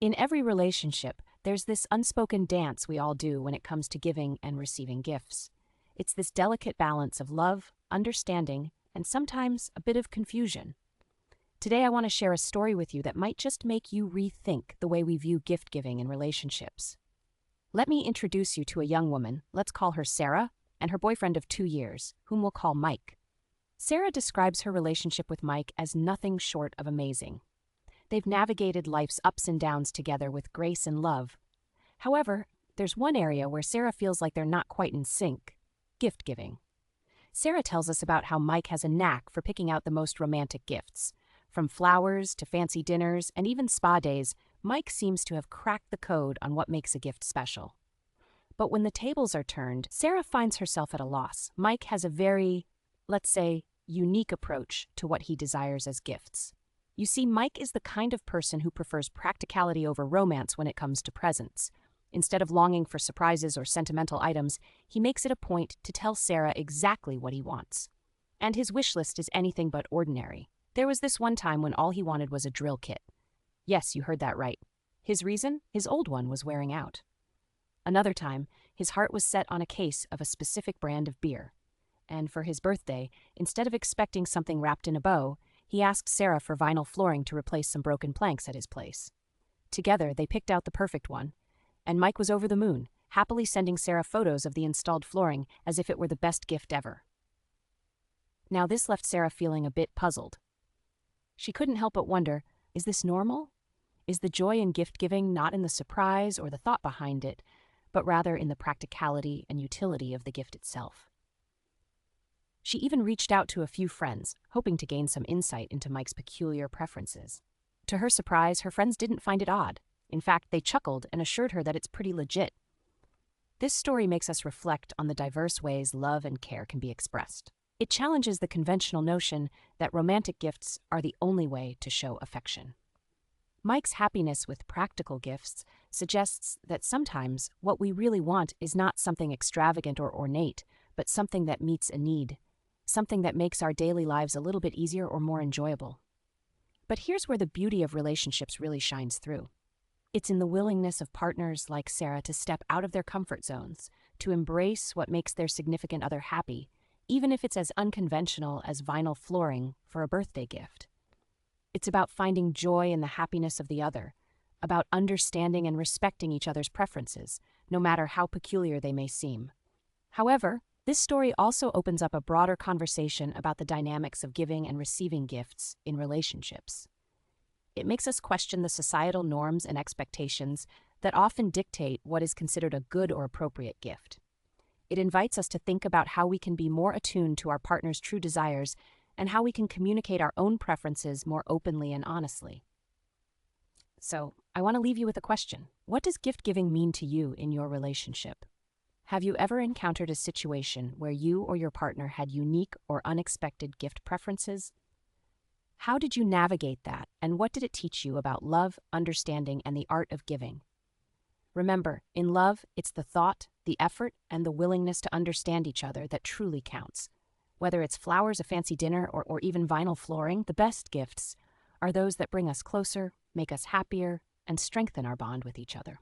In every relationship, there's this unspoken dance we all do when it comes to giving and receiving gifts. It's this delicate balance of love, understanding, and sometimes a bit of confusion. Today, I want to share a story with you that might just make you rethink the way we view gift giving in relationships. Let me introduce you to a young woman, let's call her Sarah, and her boyfriend of 2 years, whom we'll call Mike. Sarah describes her relationship with Mike as nothing short of amazing. They've navigated life's ups and downs together with grace and love. However, there's one area where Sarah feels like they're not quite in sync: gift giving. Sarah tells us about how Mike has a knack for picking out the most romantic gifts. From flowers to fancy dinners and even spa days, Mike seems to have cracked the code on what makes a gift special. But when the tables are turned, Sarah finds herself at a loss. Mike has a very, let's say, unique approach to what he desires as gifts. You see, Mike is the kind of person who prefers practicality over romance when it comes to presents. Instead of longing for surprises or sentimental items, he makes it a point to tell Sarah exactly what he wants. And his wish list is anything but ordinary. There was this one time when all he wanted was a drill kit. Yes, you heard that right. His reason? His old one was wearing out. Another time, his heart was set on a case of a specific brand of beer. And for his birthday, instead of expecting something wrapped in a bow, he asked Sarah for vinyl flooring to replace some broken planks at his place. Together, they picked out the perfect one, and Mike was over the moon, happily sending Sarah photos of the installed flooring as if it were the best gift ever. Now, this left Sarah feeling a bit puzzled. She couldn't help but wonder, is this normal? Is the joy in gift-giving not in the surprise or the thought behind it, but rather in the practicality and utility of the gift itself? She even reached out to a few friends, hoping to gain some insight into Mike's peculiar preferences. To her surprise, her friends didn't find it odd. In fact, they chuckled and assured her that it's pretty legit. This story makes us reflect on the diverse ways love and care can be expressed. It challenges the conventional notion that romantic gifts are the only way to show affection. Mike's happiness with practical gifts suggests that sometimes what we really want is not something extravagant or ornate, but something that meets a need, something that makes our daily lives a little bit easier or more enjoyable. But here's where the beauty of relationships really shines through. It's in the willingness of partners like Sarah to step out of their comfort zones, to embrace what makes their significant other happy, even if it's as unconventional as vinyl flooring for a birthday gift. It's about finding joy in the happiness of the other, about understanding and respecting each other's preferences, no matter how peculiar they may seem. However, this story also opens up a broader conversation about the dynamics of giving and receiving gifts in relationships. It makes us question the societal norms and expectations that often dictate what is considered a good or appropriate gift. It invites us to think about how we can be more attuned to our partner's true desires and how we can communicate our own preferences more openly and honestly. So, I want to leave you with a question. What does gift giving mean to you in your relationship? Have you ever encountered a situation where you or your partner had unique or unexpected gift preferences? How did you navigate that, and what did it teach you about love, understanding, and the art of giving? Remember, in love, it's the thought, the effort, and the willingness to understand each other that truly counts. Whether it's flowers, a fancy dinner, or even vinyl flooring, the best gifts are those that bring us closer, make us happier, and strengthen our bond with each other.